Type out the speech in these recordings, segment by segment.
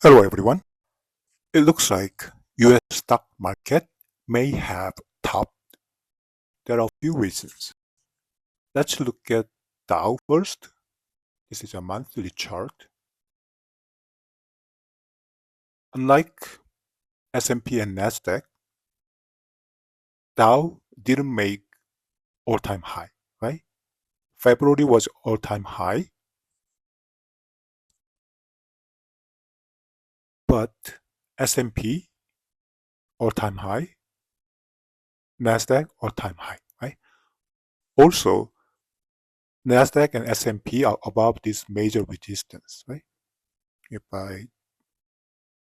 Hello everyone. It looks like US stock market may have topped. There are a few reasons. Let's look at Dow first. This is a monthly chart. Unlike S&P and Nasdaq, Dow didn't make all-time high, right? February was all-time high, but S&P all-time high, Nasdaq all-time high, right? Also, Nasdaq and S&P are above this major resistance, right? If I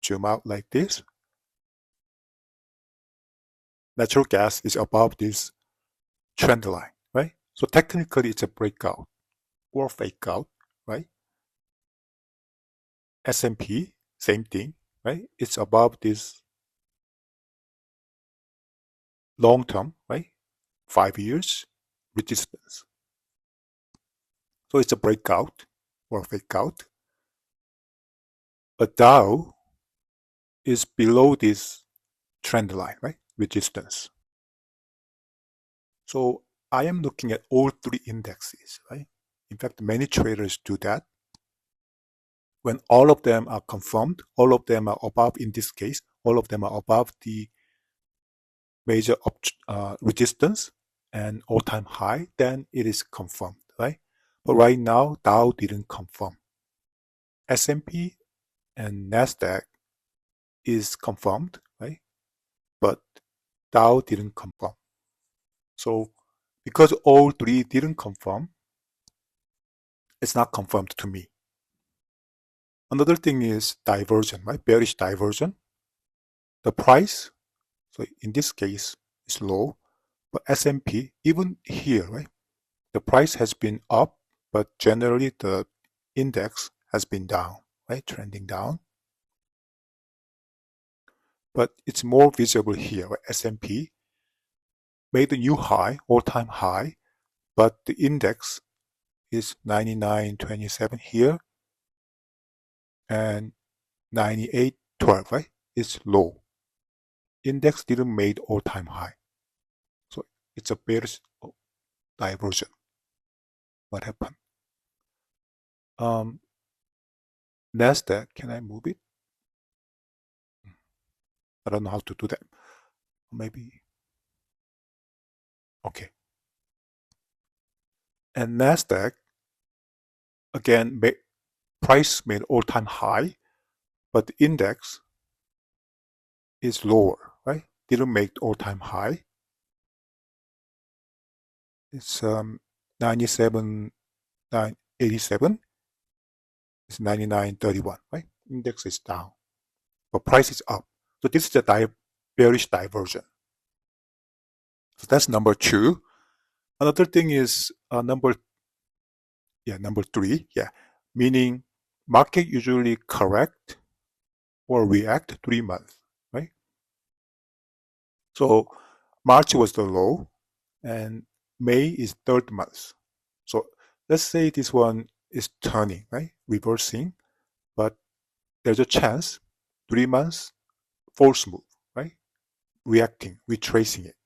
zoom out like this, natural gas is above this trend line, right? So technically it's a breakout or fake out, right? S&P, same thing, right? It's above this long term, right? 5 years resistance. So it's a breakout or fake out. But Dow is below this trend line, right? Resistance. So I am looking at all three indexes, right? In fact, many traders do that. When all of them are confirmed, all of them are above, in this case, all of them are above the major resistance and all-time high, then it is confirmed, right? But right now, Dow didn't confirm. S&P and Nasdaq is confirmed, right? But Dow didn't confirm. So because all three didn't confirm, it's not confirmed to me. Another thing is diversion, right? Bearish diversion. The price, so in this case, is low, but S&P, even here, right? The price has been up, but generally the index has been down, right? Trending down. But it's more visible here, right? S&P made a new high, all-time high, but the index is 99.27 here and 98.12, right? It's low. Index didn't make all-time high. So it's a bearish diversion. What happened? Nasdaq, can I move it? I don't know how to do that. Maybe. Okay. And Nasdaq, again, price made all-time high, but the index is lower, right? Didn't make all-time high. It's 97,987. It's 99.31, right? Index is down, but price is up. So this is a bearish diversion. So that's number two. Another thing is number three, meaning market usually correct or react 3 months, right? So March was the low and May is third month. So let's say this one is turning, right? Reversing, but there's a chance 3 months false move, right? Reacting, retracing it.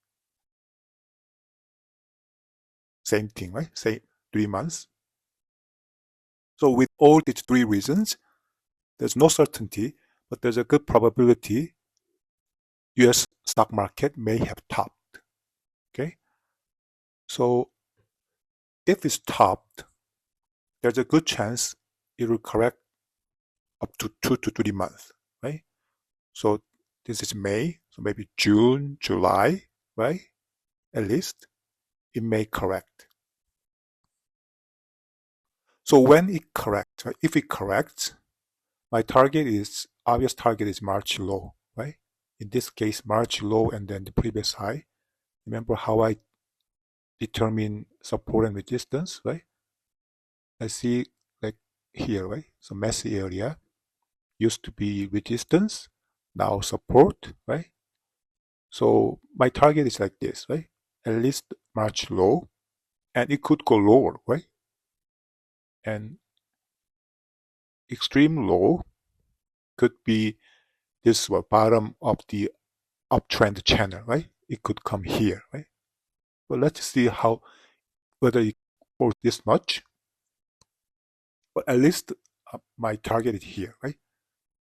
Same thing, right? Say 3 months. So with all these three reasons, there's no certainty, but there's a good probability US stock market may have topped. Okay. So if it's topped, there's a good chance it will correct up to 2 to 3 months, right? So this is May, so maybe June, July, right? At least it may correct. So when it corrects, right? If it corrects, my obvious target is March low, right? In this case, March low and then the previous high. Remember how I determine support and resistance, right? I see like here, right? So messy area used to be resistance, now support, right? So my target is like this, right? At least March low, and it could go lower, right? And extreme low could be this bottom of the uptrend channel, right? It could come here, right? But let's see whether it goes this much. But at least my target is here, right?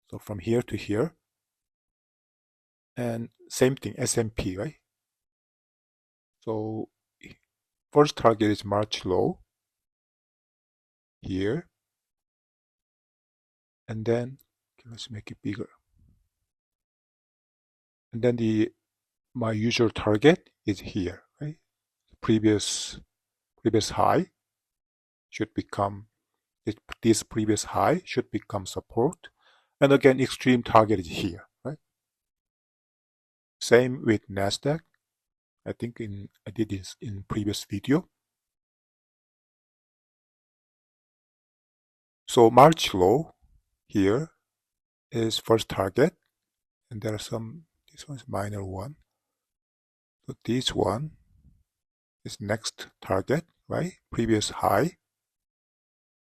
So from here to here. And same thing, S&P, right? So first target is March low here. And then, okay, let's make it bigger. And then my usual target is here, right? The previous high should become, this previous high should become support. And again, extreme target is here, right? Same with NASDAQ. I think I did this in previous video. So March low here is first target, and there are some, this one is minor one. So this one is next target, right? Previous high,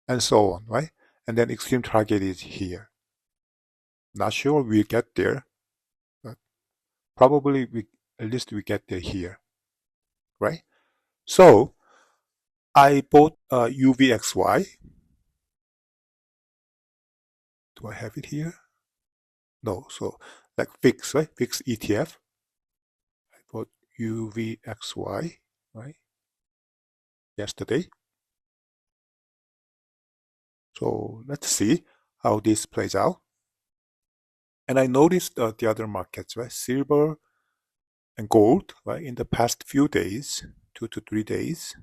and so on, right? And then extreme target is here. Not sure we get there, but probably at least we get there here, right? So I bought UVXY. Do I have it here? No, so like fixed, right? Fixed ETF. I bought UVXY, right? Yesterday. So let's see how this plays out. And I noticed the other markets, right? Silver and gold, right? In the past few days, 2 to 3 days,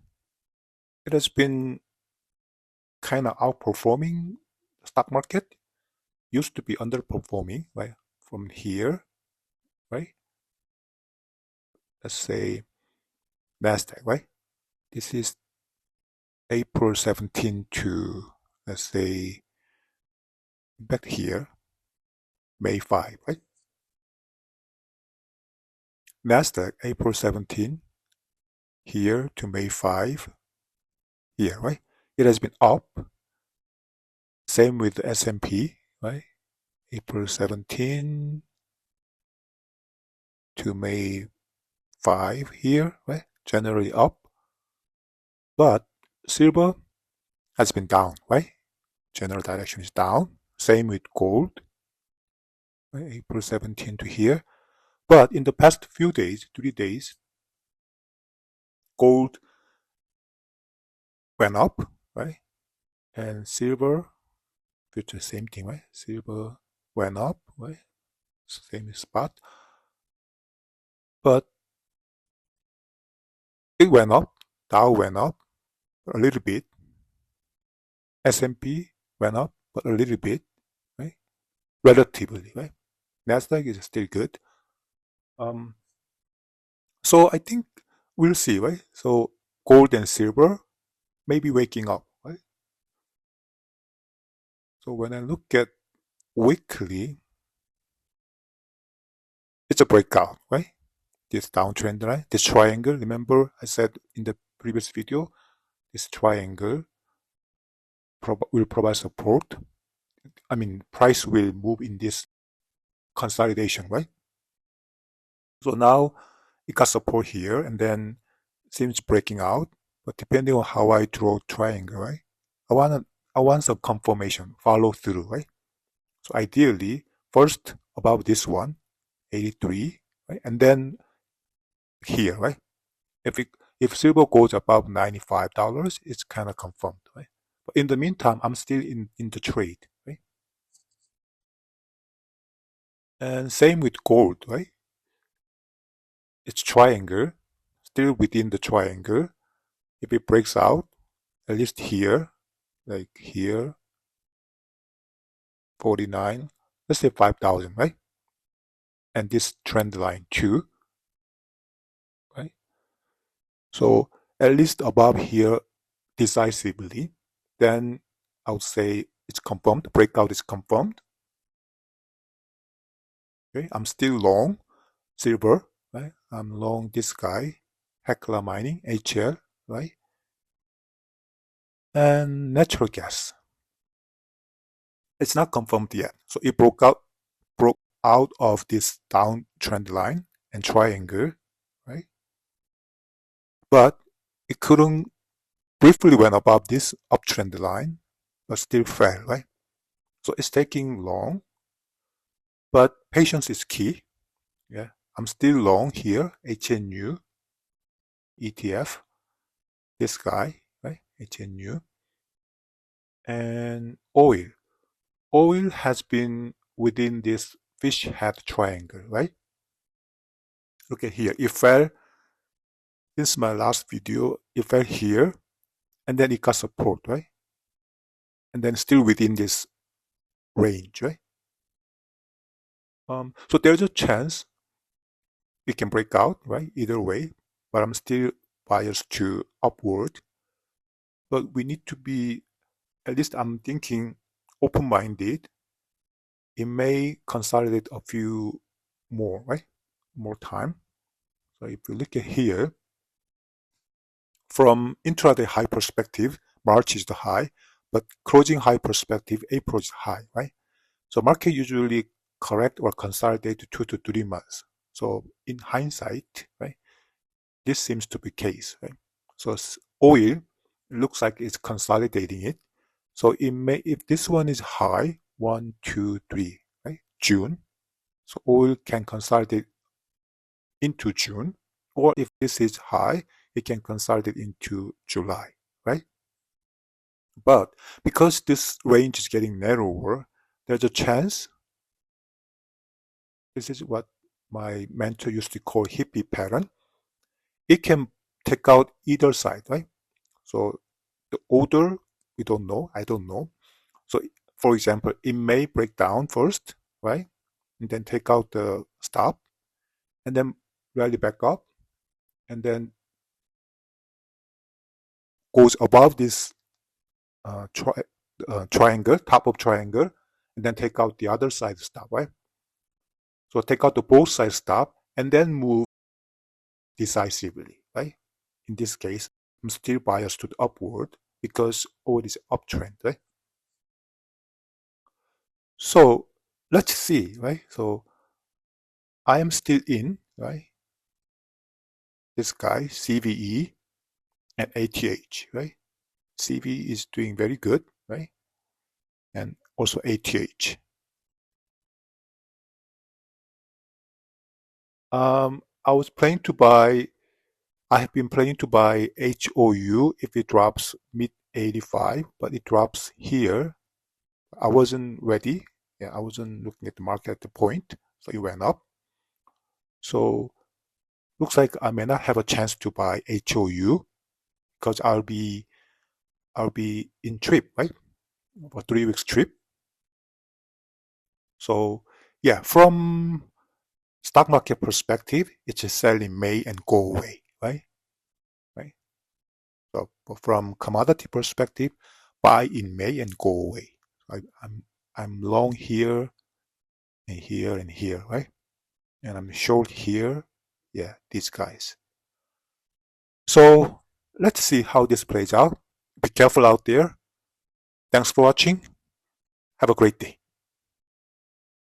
it has been kind of outperforming the stock market. Used to be underperforming, right? From here, right? Let's say NASDAQ, right? This is April 17 to, let's say, back here, May 5, right? NASDAQ, April 17, here to May 5, here, right? It has been up. Same with the S&P, right? April 17 to May 5 here, right? Generally up. But silver has been down, right? General direction is down. Same with gold, right? April 17 to here. But in the past few days, 3 days, gold went up, right? And silver, which is the same thing, right? Silver went up, right? Same spot. But it went up, Dow went up a little bit. S&P went up, but a little bit, right? Relatively, right? Nasdaq is still good. So I think we'll see, right? So gold and silver may be waking up, right? So when I look at weekly, it's a breakout, right? This downtrend line, this triangle. Remember I said in the previous video, this triangle will provide support. I mean, price will move in this consolidation, right? So now it got support here and then seems breaking out. But depending on how I draw triangle, right? I want some confirmation, follow through, right? So ideally, first above this one, 83, right? And then here, right? If silver goes above $95, it's kind of confirmed, right? But in the meantime, I'm still in the trade, right? And same with gold, right? It's triangle, still within the triangle. If it breaks out, at least here, like here, 49, let's say 5,000, right? And this trend line too, right? So at least above here decisively, then I would say it's confirmed, breakout is confirmed. Okay, I'm still long silver, right? I'm long this guy, Hecla Mining, HL, right? And natural gas. It's not confirmed yet. So it broke out of this downtrend line and triangle, right? But it couldn't briefly went above this uptrend line, but still fell, right? So it's taking long, but patience is key. Yeah, I'm still long here, HNU, ETF, this guy, right? HNU. And oil. Oil has been within this fish head triangle, right? Look at here. It fell, since my last video, it fell here, and then it got support, right? And then still within this range, right? So there's a chance it can break out, right? Either way, but I'm still biased to upward. But we need to be, at least I'm thinking, open-minded. It may consolidate a few more, right? More time. So if you look at here, from intraday high perspective, March is the high, but closing high perspective, April is high, right? So market usually correct or consolidate 2 to 3 months. So in hindsight, right, this seems to be the case, right? So oil looks like it's consolidating it. So it may, if this one is high, 1, 2, 3, right, June, so oil can consolidate into June, or if this is high, it can consolidate into July, right? But because this range is getting narrower, there's a chance, this is what my mentor used to call hippie pattern, it can take out either side, right? So the order, we don't know, I don't know. So for example, it may break down first, right? And then take out the stop, and then rally back up, and then goes above this triangle, top of triangle, and then take out the other side stop, right? So take out the both side stop, and then move decisively, right? In this case, I'm still biased to the upward because oil is uptrend, right? So let's see, right? So I am still in, right? This guy, CVE and ATH, right? CVE is doing very good, right? And also ATH. I was planning to buy, I have been planning to buy HOU if it drops mid 85, but it drops here. I wasn't ready. Yeah, I wasn't looking at the market at the point, so it went up. So looks like I may not have a chance to buy HOU because I'll be in trip, right? For 3 weeks trip. So yeah, from stock market perspective, it's a sell in May and go away, right? Right. So from commodity perspective, buy in May and go away. I'm long here and here and here, right? And I'm short here. Yeah, these guys. So let's see how this plays out. Be careful out there. Thanks for watching. Have a great day.